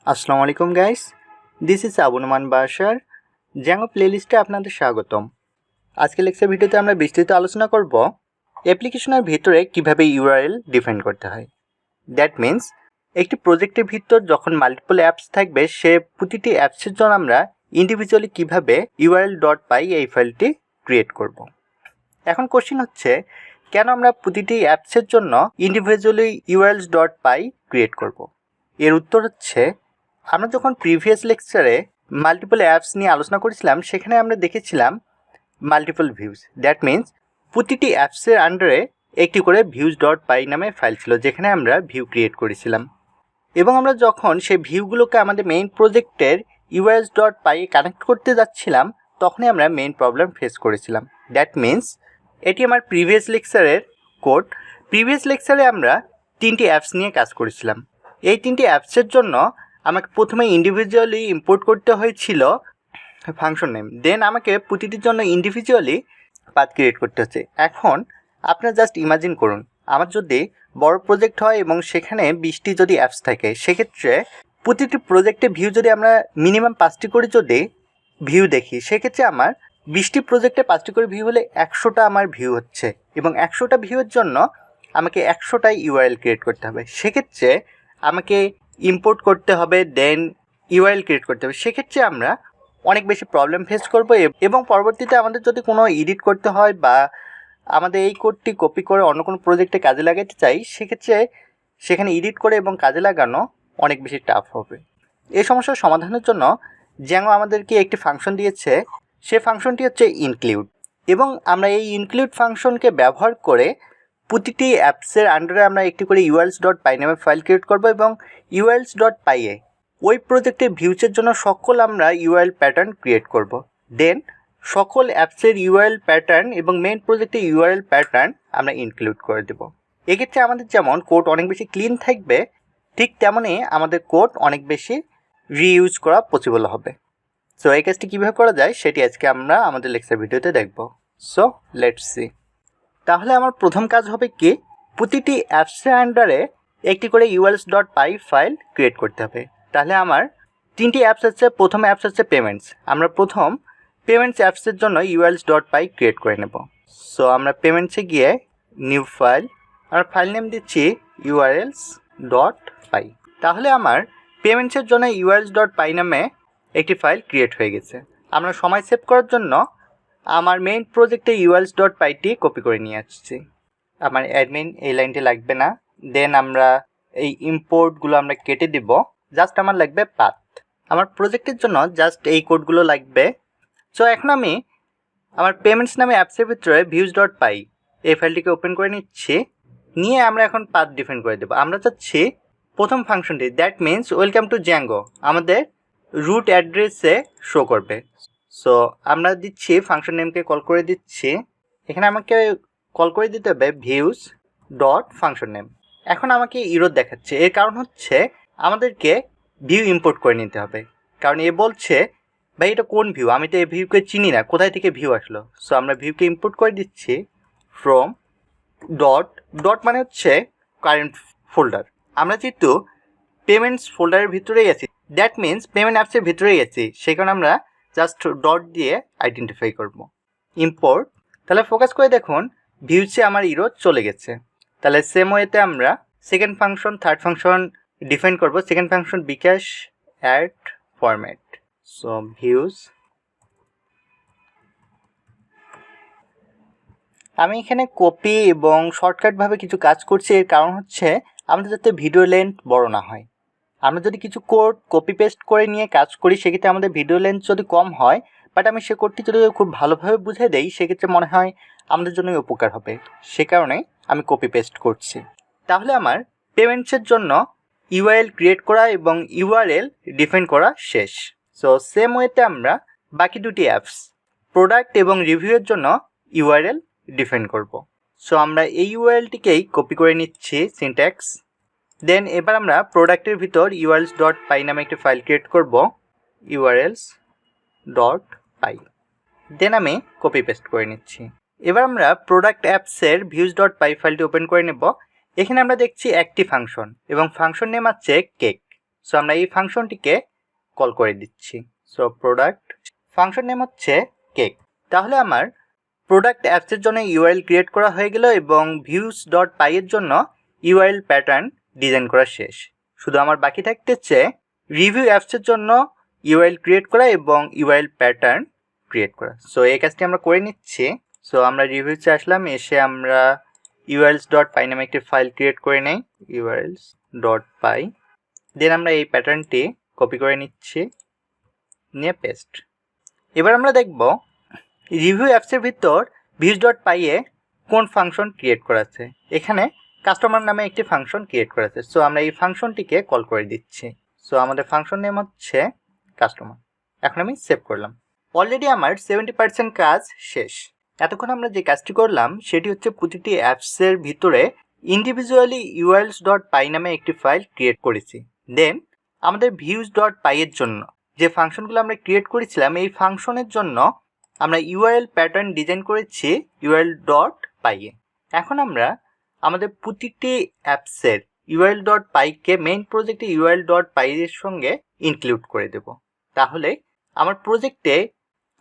আসসালামু আলাইকুম guys, this is Noman Basar, Django প্লেলিস্টে আপনাদের স্বাগতম। আজকে লেকচার ভিডিওতে আমরা বিস্তারিত আলোচনা করব অ্যাপ্লিকেশনের ভিতরে কিভাবে ইউআরএল ডিফাইন করতে হয়। দ্যাট মিন্স একটি প্রজেক্টের ভিতর যখন মাল্টিপল অ্যাপস থাকবে সে প্রতিটি অ্যাপসের জন্য আমরা ইন্ডিভিজুয়ালি কিভাবে url.py এই ফাইলটি ক্রিয়েট করব। এখন কোশ্চেন হচ্ছে, কেন আমরা প্রতিটি অ্যাপসের জন্য ইন্ডিভিজুয়ালি urls.py ক্রিয়েট করব? এর উত্তর হচ্ছে, আমরা যখন প্রিভিয়াস লেকচারে মাল্টিপল অ্যাপস নিয়ে আলোচনা করেছিলাম সেখানে আমরা দেখেছিলাম মাল্টিপল ভিউজ। দ্যাট মিন্স প্রতিটি অ্যাপসের আন্ডারে একটি করে views.py নামে ফাইল ছিল যেখানে আমরা ভিউ ক্রিয়েট করেছিলাম, এবং আমরা যখন সেই ভিউগুলোকে আমাদের মেইন প্রজেক্টের urls.py কানেক্ট করতে যাচ্ছিলাম তখনই আমরা মেইন প্রবলেম ফেস করেছিলাম। দ্যাট মিন্স এটি আমার প্রিভিয়াস লেকচারের কোড। প্রিভিয়াস লেকচারে আমরা 3টি অ্যাপস নিয়ে কাজ করেছিলাম। এই 3টি অ্যাপসের জন্য আমাকে প্রথমে ইন্ডিভিজুয়ালি ইম্পোর্ট করতে হয়েছিল ফাংশন নেম, দেন আমাকে প্রতিটির জন্য ইন্ডিভিজুয়ালি পাথ ক্রিয়েট করতে হচ্ছে। এখন আপনারা জাস্ট ইমাজিন করুন, আমার যদি বড় প্রজেক্ট হয় এবং সেখানে 20টি যদি অ্যাপস থাকে, সেক্ষেত্রে প্রতিটি প্রজেক্টে ভিউ যদি আমরা মিনিমাম 5টি করে যদি ভিউ দেখি, সেক্ষেত্রে আমার 20টি প্রজেক্টে 5টি করে ভিউ হলে 100টা আমার ভিউ হচ্ছে, এবং 100টা ভিউয়ের জন্য আমাকে 100টাই ইউআরএল ক্রিয়েট করতে হবে। সেক্ষেত্রে আমাকে ইম্পোর্ট করতে হবে, দেন ইউআরএল ক্রিয়েট করতে হবে। সেক্ষেত্রে আমরা অনেক বেশি প্রবলেম ফেস করব, এবং পরবর্তীতে আমাদের যদি কোনো এডিট করতে হয় বা আমাদের এই কোডটি কপি করে অন্য কোনো প্রজেক্টে কাজে লাগাতে চাই, সেক্ষেত্রে সেখানে এডিট করে এবং কাজে লাগানো অনেক বেশি টাফ হবে। এই সমস্যার সমাধানের জন্য জ্যাঙ্গো আমাদেরকে একটি ফাংশন দিয়েছে। সে ফাংশনটি হচ্ছে ইনক্লুড, এবং আমরা এই ইনক্লুড ফাংশনকে ব্যবহার করে প্রতিটি অ্যাপসের আন্ডারে আমরা একটি করে urls.py নামে ফাইল ক্রিয়েট করব, এবং urls.py এ ওই প্রজেক্টের ভিউজের জন্য সকল আমরা ইউআরএল প্যাটার্ন ক্রিয়েট করব। দেন সকল অ্যাপসের ইউআরএল প্যাটার্ন এবং মেইন প্রজেক্টের ইউআরএল প্যাটার্ন আমরা ইনক্লুড করে দেব। এক্ষেত্রে আমাদের যেমন কোড অনেক বেশি ক্লিন থাকবে, ঠিক তেমনই আমাদের কোড অনেক বেশি রিইউজ করা পসিবল হবে। সো এই কাজটি কীভাবে করা যায় সেটি আজকে আমরা আমাদের লেকচার ভিডিওতে দেখব। So let's see. তাহলে আমার প্রথম কাজ হবে কি, প্রতিটি অ্যাপসের আন্ডারে একটি করে urls.py ফাইল ক্রিয়েট করতে হবে। তাহলে আমার 3টি অ্যাপস আছে। প্রথম অ্যাপস হচ্ছে পেমেন্টস। আমরা প্রথম পেমেন্টস অ্যাপসের জন্য urls.py ক্রিয়েট করে নেব। সো আমরা পেমেন্টসে গিয়ে নিউ ফাইল, আমরা ফাইল নেম দিচ্ছি urls.py। তাহলে আমার পেমেন্টসের জন্য urls.py নামে একটি ফাইল ক্রিয়েট হয়ে গেছে। আমরা সময় সেভ করার জন্য আমার মেইন প্রজেক্টে urls.py কপি করে নিয়ে আসছি। আমার অ্যাডমিন এই লাইনটি লাগবে না। দেন আমরা এই ইম্পোর্টগুলো আমরা কেটে দিব, জাস্ট আমার লাগবে পাথ। আমার প্রজেক্টের জন্য জাস্ট এই কোডগুলো লাগবে। সো এখন আমি আমার পেমেন্টস নামে অ্যাপসের ভিতরে views.py এই ফাইলটিকে ওপেন করে নিচ্ছি। নিয়ে আমরা এখন পাথ ডিফাইন করে দেবো। আমরা চাচ্ছি প্রথম ফাংশনটি, that means welcome to Zango, আমাদের রুট অ্যাড্রেসে শো করবে। সো আমরা দিচ্ছি ফাংশন নেমকে কল করে দিচ্ছি। এখানে আমাকে কল করে দিতে হবে views.ফাংশন নেম। এখন আমাকে ইরর দেখাচ্ছে, এর কারণ হচ্ছে আমাদেরকে ভিউ ইম্পোর্ট করে নিতে হবে। কারণ এ বলছে, ভাই এটা কোন ভিউ, আমি তো এই ভিউকে চিনি না, কোথায় থেকে ভিউ আসলো। সো আমরা ভিউকে ইম্পোর্ট করে দিচ্ছি ফ্রম ডট মানে হচ্ছে কারেন্ট ফোল্ডার। আমরা যেহেতু পেমেন্টস ফোল্ডারের ভিতরেই আছি, দ্যাট মিন্স পেমেন্ট অ্যাপসের ভিতরেই আছি, সেই কারণে আমরা জাস্ট ডট দিয়ে আইডেন্টিফাই করব ইম্পোর্ট। তাহলে ফোকাস করে দেখুন ভিউসে আমার ইরর চলে গেছে। তাহলে সেম ওয়েতে আমরা second function, third function define করব। সেকেন্ড ফাংশন বিকাশ অ্যাড ফরম্যাট। সো ভিউস, আমি এখানে কপি এবং শর্টকাটভাবে কিছু কাজ করছি। এর কারণ হচ্ছে আমাদের যাতে ভিডিও লেন্থ বড় না হয়। আমরা যদি কিছু কোড কপি পেস্ট করে নিয়ে কাজ করি, সেক্ষেত্রে আমাদের ভিডিও লেন্থ যদি কম হয়, বাট আমি সে কোডটি যদি খুব ভালোভাবে বুঝিয়ে দেই, সেক্ষেত্রে মনে হয় আমাদের জন্যই উপকার হবে। সে কারণে আমি কপি পেস্ট করছি। তাহলে আমার পেমেন্টসের জন্য ইউআরএল ক্রিয়েট করা এবং ইউআরএল ডিফাইন করা শেষ। সো সেম ওয়েতে আমরা বাকি দুটি অ্যাপস প্রোডাক্ট এবং রিভিউয়ের জন্য ইউআরএল ডিফাইন করব। সো আমরা এই ইউআরএলটিকেই কপি করে নিচ্ছি সিনট্যাক্স। দেন এবার আমরা প্রোডাক্টের ভিতর urls.py নামে একটি ফাইল ক্রিয়েট করব, urls.py। দেন আমি কপি পেস্ট করে নিচ্ছি। এবার আমরা প্রোডাক্ট অ্যাপসের views.py ফাইলটি ওপেন করে নেব। এখানে আমরা দেখছি একটি ফাংশন এবং ফাংশন নেম আছে কেক। সো আমরা এই ফাংশনটিকে কল করে দিচ্ছি। সো প্রোডাক্ট ফাংশন নেম হচ্ছে কেক। তাহলে আমার প্রোডাক্ট অ্যাপসের জন্য ইউআরএল ক্রিয়েট করা হয়ে গেল এবং ভিউজ ডট পাই এর জন্য ইউআরএল প্যাটার্ন ডিজাইন করা শেষ। শুধু আমার বাকি থাকতেছে রিভিউ অ্যাপসের জন্য ইউআরএল ক্রিয়েট করা এবং ইউআরএল প্যাটার্ন ক্রিয়েট করা। সো এই কাজটি আমরা করে নিচ্ছি। সো আমরা রিভিউতে আসলাম, এসে আমরা urls ডট পাই নামে একটি ফাইল ক্রিয়েট করে নেই, urls ডট পাই। দেন আমরা এই প্যাটার্নটি কপি করে নিচ্ছি, নিয়ে পেস্ট। এবার আমরা দেখব রিভিউ অ্যাপসের ভিতর ভিউজ ডট পাই এ কোন ফাংশন ক্রিয়েট করা আছে। এখানে কাস্টমার নামে একটি ফাংশন ক্রিয়েট করা আছে। সো আমরা এই ফাংশনটিকে কল করে দিচ্ছি। সো আমাদের ফাংশন নেম হচ্ছে কাস্টমার। এখন আমি সেভ করলাম। অলরেডি আমার 70% কাজ শেষ। এতক্ষণ আমরা যে কাজটি করলাম সেটি হচ্ছে প্রতিটি অ্যাপসের ভিতরে ইন্ডিভিজুয়ালি urls ডট পাই নামে একটি ফাইল ক্রিয়েট করেছি। দেন আমাদের ভিউজ ডট পাই এর জন্য যে ফাংশনগুলো আমরা ক্রিয়েট করেছিলাম এই ফাংশনের জন্য আমরা ইউআরএল প্যাটার্ন ডিজাইন করেছি url ডট পাই এ। এখন আমরা আমাদের প্রতিটি অ্যাপসের url ডট পাইকে মেইন প্রজেক্টে url ডট পাই এর সঙ্গে ইনক্লুড করে দেব। তাহলে আমার প্রজেক্টে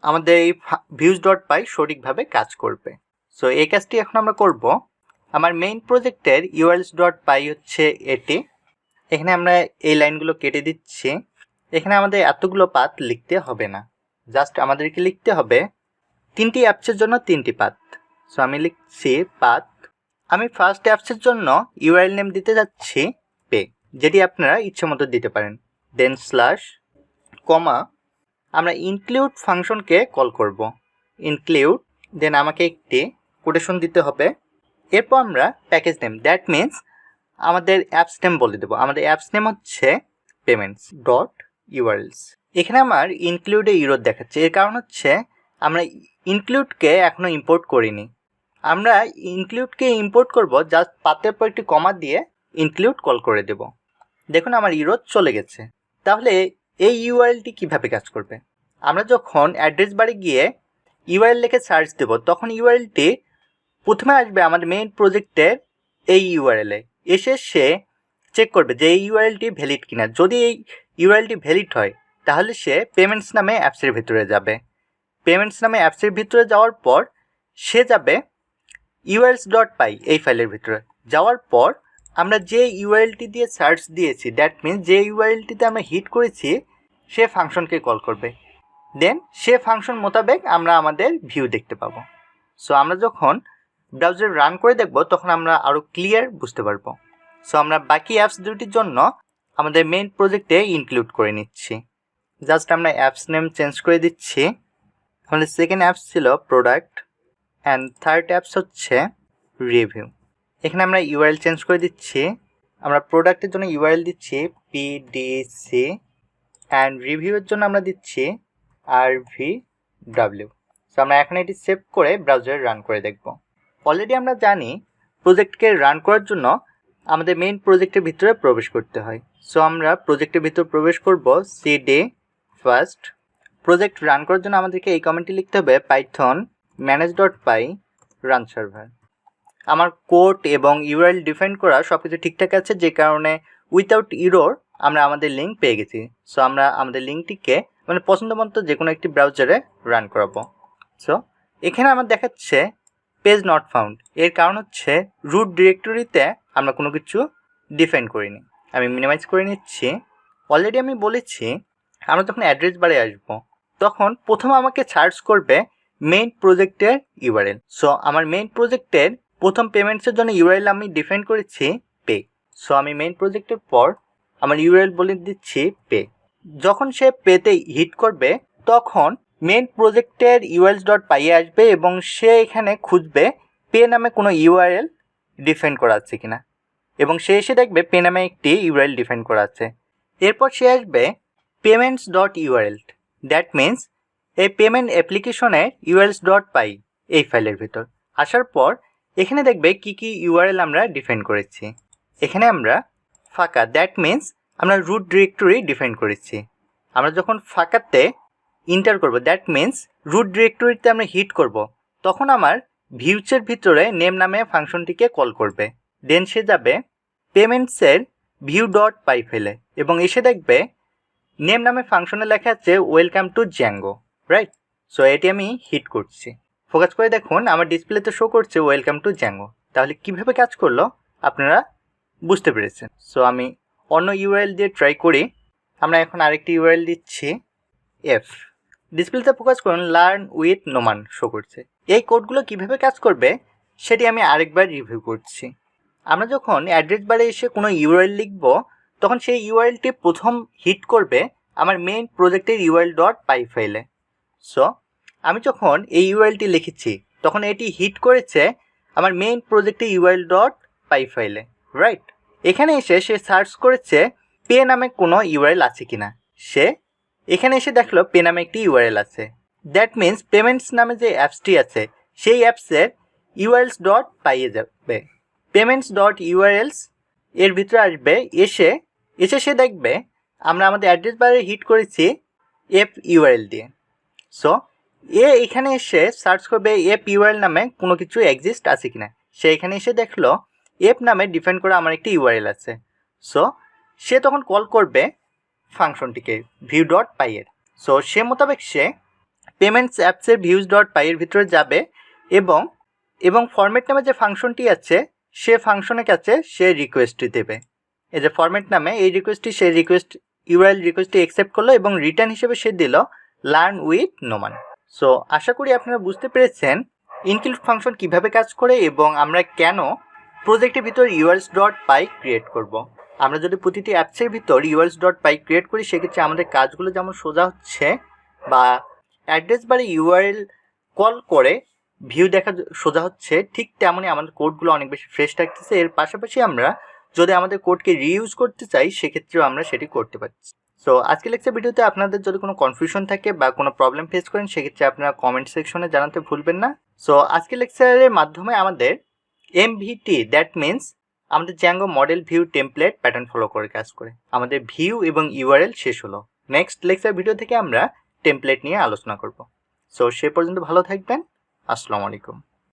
আমাদের এই ভিউজ ডট পাই সঠিকভাবে কাজ করবে। সো এই কাজটি এখন আমরা করব। আমার মেইন প্রজেক্টের urls ডট পাই হচ্ছে এটি। এখানে আমরা এই লাইনগুলো কেটে দিচ্ছি। এখানে আমাদের এতগুলো পাথ লিখতে হবে না, জাস্ট আমাদেরকে লিখতে হবে 3টি অ্যাপসের জন্য 3টি পাথ। সো আমি লিখছি পাথ। আমি ফার্স্ট অ্যাপসের জন্য ইউআরএল নেম দিতে যাচ্ছি পে, যেটি আপনারা ইচ্ছে মতো দিতে পারেন। দেন স্ল্যাশ কমা আমরা ইনক্লুড ফাংশনকে কল করব। ইনক্লুড, দেন আমাকে একটি কোটেশন দিতে হবে। এরপর আমরা প্যাকেজ নেম, দ্যাট মিনস আমাদের অ্যাপস নেম বলে দেবো। আমাদের অ্যাপস নেম হচ্ছে পেমেন্টস ডট ইউআরএলস। এখানে আমার ইনক্লুডে ইউরো দেখাচ্ছে, এর কারণ হচ্ছে আমরা ইনক্লুডকে এখনও ইম্পোর্ট করিনি। আমরা ইনক্লুডকে ইম্পোর্ট করব, জাস্ট পাতের পর একটি কমা দিয়ে ইনক্লুড কল করে দেব। দেখুন আমার ইউরো চলে গেছে। তাহলে এই ইউআরএলটি কিভাবে কাজ করবে? আমরা যখন অ্যাড্রেস বারে গিয়ে ইউআরএল লিখে সার্চ দেব তখন ইউআরএলটি প্রথমে আসবে আমাদের মেইন প্রজেক্টের এই ইউআরএলে। এসে সে চেক করবে যে এই ইউআরএলটি ভ্যালিড কিনা। যদি এই ইউআরএলটি ভ্যালিড হয় তাহলে সে পেমেন্টস নামে অ্যাপসের ভিতরে যাবে। পেমেন্টস নামে অ্যাপসের ভিতরে যাওয়ার পর সে যাবে urls ডট পাই এই ফাইলের ভিতরে। যাওয়ার পর আমরা যে ইউআরএলটি দিয়ে সার্চ দিয়েছি, দ্যাট মিনস যে ইউআরএলটিতে আমরা হিট করেছি সে ফাংশনকে কল করবে। দেন সে ফাংশন মোতাবেক আমরা আমাদের ভিউ দেখতে পাবো। সো আমরা যখন ব্রাউজার রান করে দেখব তখন আমরা আরও ক্লিয়ার বুঝতে পারবো। সো আমরা বাকি অ্যাপস দুটির জন্য আমাদের মেইন প্রজেক্টে ইনক্লুড করে নিচ্ছি। জাস্ট আমরা অ্যাপস নেম চেঞ্জ করে দিচ্ছি। আমাদের সেকেন্ড অ্যাপস ছিল প্রোডাক্ট অ্যান্ড থার্ড অ্যাপস হচ্ছে রিভিউ। এখানে আমরা ইউআরএল চেঞ্জ করে দিচ্ছি। আমরা প্রোডাক্টের জন্য ইউআরএল দিচ্ছি পিডিসি অ্যান্ড রিভিউয়ের জন্য আমরা দিচ্ছি RVW। সো আমরা এখন এটি সেভ করে ব্রাউজারে রান করে দেখব। অলরেডি আমরা জানি প্রজেক্টকে রান করার জন্য আমাদের মেইন প্রজেক্টের ভিতরে প্রবেশ করতে হয়। সো আমরা প্রজেক্টের ভিতরে প্রবেশ করব সিডি ফার্স্ট। প্রজেক্ট রান করার জন্য আমাদেরকে এই কমেন্টটি লিখতে হবে পাইথন manage.py রান সার্ভার। আমার কোড এবং ইউআরএল ডিফাইন করা সব কিছু ঠিকঠাক আছে, যে কারণে উইথাউট ইরোর আমরা আমাদের লিঙ্ক পেয়ে গেছি। সো আমরা আমাদের লিঙ্কটিকে মানে পছন্দ মতো যে কোনো একটি ব্রাউজারে রান করাবো। সো এখানে আমার দেখাচ্ছে পেজ নট ফাউন্ড। এর কারণ হচ্ছে রুট ডিরেক্টরিতে আমরা কোনো কিছু ডিফাইন করিনি। আমি মিনিমাইজ করে নিচ্ছি। অলরেডি আমি বলেছি আমরা যখন অ্যাড্রেস বারে আসবো তখন প্রথম আমাকে সার্চ করবে মেইন প্রজেক্টের ইউআরএল। সো আমার মেইন প্রজেক্টের প্রথম পেমেন্টসের জন্য ইউআরএল আমি ডিফাইন করেছি পে। সো আমি মেইন প্রজেক্টের পর আমার ইউআরএল বলে দিচ্ছি পে। যখন সে পেতে হিট করবে তখন মেইন প্রজেক্টের urls ডট পাই আসবে এবং সে এখানে খুঁজবে পে নামে কোনো ইউআরএল ডিফাইন করা আছে কিনা, এবং সে এসে দেখবে পে নামে একটি ইউআরএল ডিফাইন করা আছে। এরপর সে আসবে payments dot URL, that means এই পেমেন্ট অ্যাপ্লিকেশনের urls ডট পাই এই ফাইলের ভিতর। আসার পর এখানে দেখবে কি কি ইউআরএল আমরা ডিফাইন করেছি। এখানে আমরা ফাঁকা, দ্যাট মিনস আমরা রুট ডিরেক্টরি ডিফাইন করেছি। আমরা যখন ফাঁকাতে ইন্টার করব, দ্যাট মিনস রুট ডিরেক্টরিতে আমরা হিট করব, তখন আমার ভিউচের ভিতরে নেম নামে ফাংশনটিকে কল করবে। দেন সে যাবে পেমেন্টসের ভিউ ডট পাই ফাইলে এবং এসে দেখবে নেম নামে ফাংশনে লেখা আছে welcome to Zango, right? So এটি আমি হিট করছি। ফোকাস করে দেখুন আমার ডিসপ্লেতে শো করছে ওয়েলকাম টু জ্যাঙ্গো। তাহলে কিভাবে কাজ করলো আপনারা বুঝতে পেরেছেন। সো আমি অন্য ইউআরএল দিয়ে ট্রাই করি। আমরা এখন আরেকটি ইউআরএল দিচ্ছি এফ। ডিসপ্লেতে ফোকাস করুন, লার্ন উইথ নোমান শো করছে। এই কোডগুলো কিভাবে কাজ করবে সেটি আমি আরেকবার রিভিউ করছি। আমরা যখন অ্যাড্রেস বারে এসে কোনো ইউআরএল লিখব তখন সেই ইউআরএলটি প্রথম হিট করবে আমার মেইন প্রজেক্টের ইউআরএল ডট পাই ফাইলে। সো আমি যখন এই ইউআরএলটি লিখেছি তখন এটি হিট করেছে আমার মেইন প্রজেক্টের ইউআরএল ডট পাই ফাইলে, রাইট? এখানে এসে সে সার্চ করেছে পে নামে কোনো ইউআরএল আছে কিনা। সে এখানে এসে দেখলো পে নামে একটি ইউআরএল আছে। দ্যাট মিন্স পেমেন্টস নামে যে অ্যাপসটি আছে সেই অ্যাপসের ইউআরএলস ডট পাইয়ে যাবে। পেমেন্টস ডট ইউআরএলস এর ভিতরে আসবে, এসে সে দেখবে আমরা আমাদের অ্যাড্রেস বারে হিট করেছি এফ ইউআরএল দিয়ে। সো এখানে এসে সার্চ করবে এফ ইউআরএল নামে কোনো কিছু এক্সিস্ট আছে কিনা। সে এখানে এসে দেখলো এফ নামে ডিফাইন করা আমার একটি ইউআরএল আছে। সো সে তখন কল করবে ফাংশনটিকে ভিউ ডট পাই এর। সো সে মোতাবেক সে পেমেন্টস অ্যাপসের ভিউজ ডট পাই এর ভিতরে যাবে এবং ফরম্যাট নামে যে ফাংশনটি আছে সে ফাংশনের কাছে সে রিকোয়েস্টটি দেবে। এই যে ফরম্যাট নামে এই রিকোয়েস্টটি সে ইউআরএল রিকোয়েস্টটি অ্যাকসেপ্ট করলো এবং রিটার্ন হিসেবে সে দিল লার্ন উইথ নোমান। সো আশা করি আপনারা বুঝতে পেরেছেন ইনক্লুড ফাংশন কিভাবে কাজ করে এবং আমরা কেন প্রজেক্টের ভিতর ইউআরএলস ডট পাই ক্রিয়েট করব। আমরা যদি প্রতিটি অ্যাপসের ভিতর ইউআরএলস ডট পাই ক্রিয়েট করি সেক্ষেত্রে আমাদের কাজগুলো যেমন সোজা হচ্ছে বা অ্যাড্রেস বারে ইউআরএল কল করে ভিউ দেখা সোজা হচ্ছে, ঠিক তেমনই আমাদের কোডগুলো অনেক বেশি ফ্রেশ থাকতেছে। এর পাশাপাশি আমরা যদি আমাদের কোডকে রিইউজ করতে চাই সেক্ষেত্রেও আমরা সেটি করতে পারছি। সো আজকে লেকচার ভিডিওতে আপনাদের যদি কোনো কনফিউশন থাকে বা কোনো প্রবলেম ফেস করেন সেক্ষেত্রে আপনারা কমেন্ট সেকশনে জানাতে ভুলবেন না। সো আজকে লেকচারের মাধ্যমে আমাদের এমভিটি দ্যাট মিন্স আমাদের Zango model view template pattern follow করে কাজ করে আমাদের ভিউ এবং ইউআরএল শেষ হলো। নেক্সট লেকচার ভিডিও থেকে আমরা টেমপ্লেট নিয়ে আলোচনা করব। সো সে পর্যন্ত ভালো থাকবেন। আসসালামু আলাইকুম।